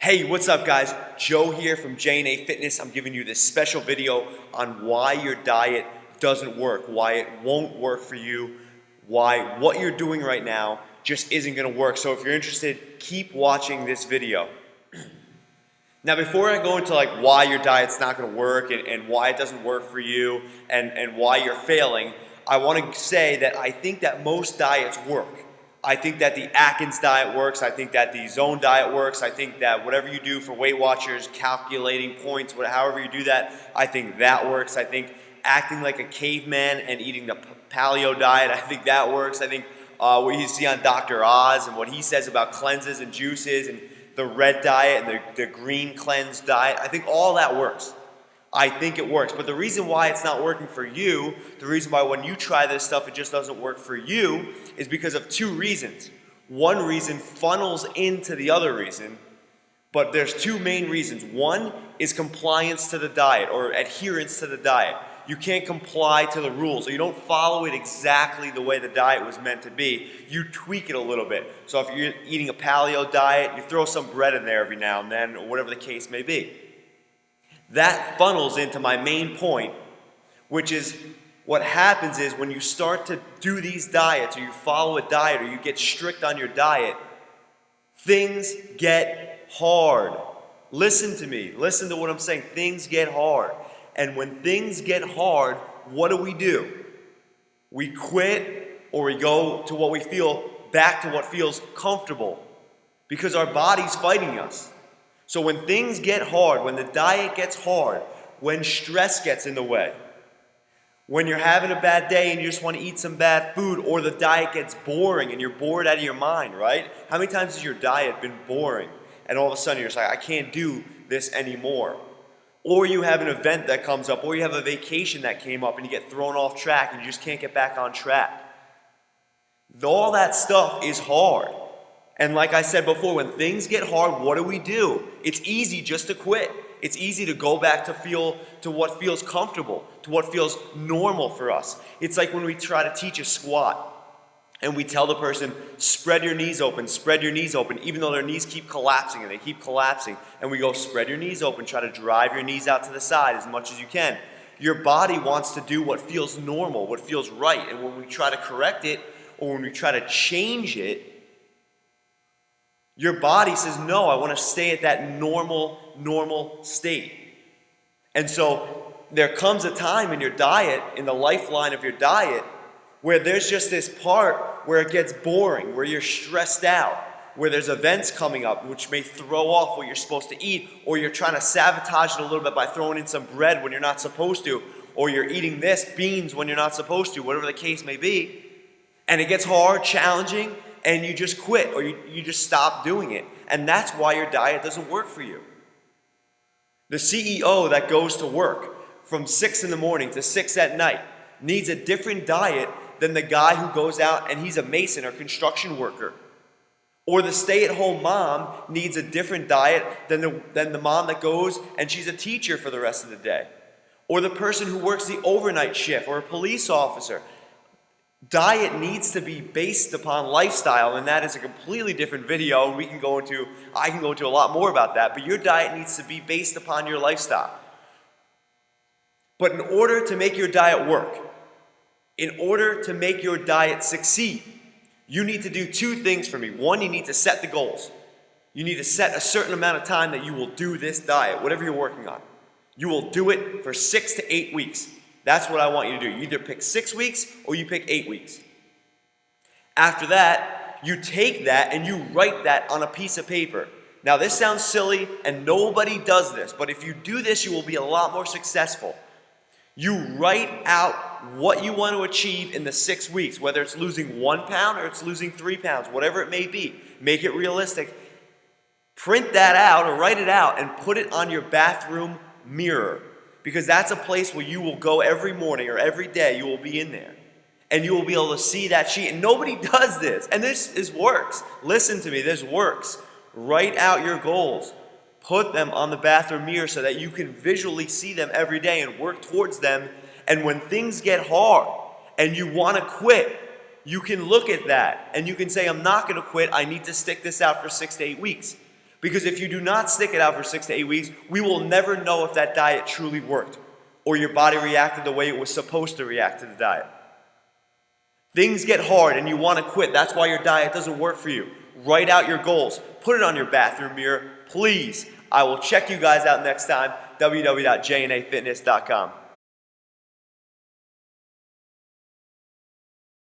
Hey, what's up guys? Joe here from J&A Fitness. I'm giving you this special video on why your diet doesn't work, why it won't work for you, why what you're doing right now just isn't gonna work. So if you're interested, keep watching this video. Now before I go into why your diet's not gonna work and why it doesn't work for you and why you're failing, I wanna say that I think that most diets work. I think that the Atkins diet works. I think that the Zone diet works. I think that whatever you do for Weight Watchers, calculating points, however you do that, I think that works. I think acting like a caveman and eating the paleo diet, I think that works. I think what you see on Dr. Oz and what he says about cleanses and juices and the red diet and the green cleanse diet, I think all that works. I think it works. But the reason why it's not working for you, the reason why when you try this stuff it just doesn't work for you, is because of two reasons. One reason funnels into the other reason, but there's two main reasons. One is compliance to the diet or adherence to the diet. You can't comply to the rules, or you don't follow it exactly the way the diet was meant to be. You tweak it a little bit. So if you're eating a paleo diet, you throw some bread in there every now and then, or whatever the case may be. That funnels into my main point, which is what happens is when you start to do these diets or you follow a diet or you get strict on your diet, things get hard. Listen to me. Listen to what I'm saying. Things get hard. And when things get hard, what do? We quit, or we go to what we feel, back to what feels comfortable, because our body's fighting us. So when things get hard, when the diet gets hard, when stress gets in the way, when you're having a bad day and you just want to eat some bad food, or the diet gets boring and you're bored out of your mind, right? How many times has your diet been boring and all of a sudden you're just like, I can't do this anymore? Or you have an event that comes up, or you have a vacation that came up and you get thrown off track and you just can't get back on track. All that stuff is hard. And like I said before, when things get hard, what do? It's easy just to quit. It's easy to go back to what feels comfortable, to what feels normal for us. It's like when we try to teach a squat and we tell the person, spread your knees open, even though their knees keep collapsing and they keep collapsing. And we go, spread your knees open, try to drive your knees out to the side as much as you can. Your body wants to do what feels normal, what feels right. And when we try to correct it, or when we try to change it, your body says, no, I want to stay at that normal state. And so there comes a time in your diet, in the lifeline of your diet, where there's just this part where it gets boring, where you're stressed out, where there's events coming up which may throw off what you're supposed to eat, or you're trying to sabotage it a little bit by throwing in some bread when you're not supposed to, or you're eating beans when you're not supposed to, whatever the case may be. And it gets hard, challenging, and you just quit, or you just stop doing it. And that's why your diet doesn't work for you. The CEO that goes to work from 6 in the morning to 6 at night needs a different diet than the guy who goes out and he's a mason or construction worker. Or the stay-at-home mom needs a different diet than the mom that goes and she's a teacher for the rest of the day. Or the person who works the overnight shift, or a police officer. Diet needs to be based upon lifestyle, and that is a completely different video. I can go into a lot more about that, but your diet needs to be based upon your lifestyle. But in order to make your diet work, in order to make your diet succeed, you need to do two things for me. One, you need to set the goals. You need to set a certain amount of time that you will do this diet, whatever you're working on. You will do it for 6 to 8 weeks. That's what I want you to do. You either pick 6 weeks or you pick 8 weeks. After that, you take that and you write that on a piece of paper. Now this sounds silly and nobody does this, but if you do this, you will be a lot more successful. You write out what you want to achieve in the 6 weeks, whether it's losing 1 pound or it's losing 3 pounds, whatever it may be. Make it realistic. Print that out or write it out and put it on your bathroom mirror. Because that's a place where you will go every morning or every day. You will be in there. And you will be able to see that sheet. And nobody does this. And this works. Listen to me. This works. Write out your goals. Put them on the bathroom mirror so that you can visually see them every day and work towards them. And when things get hard and you want to quit, you can look at that. And you can say, I'm not going to quit. I need to stick this out for 6 to 8 weeks. Because if you do not stick it out for 6 to 8 weeks, we will never know if that diet truly worked or your body reacted the way it was supposed to react to the diet. Things get hard and you want to quit. That's why your diet doesn't work for you. Write out your goals. Put it on your bathroom mirror, please. I will check you guys out next time. www.jnafitness.com.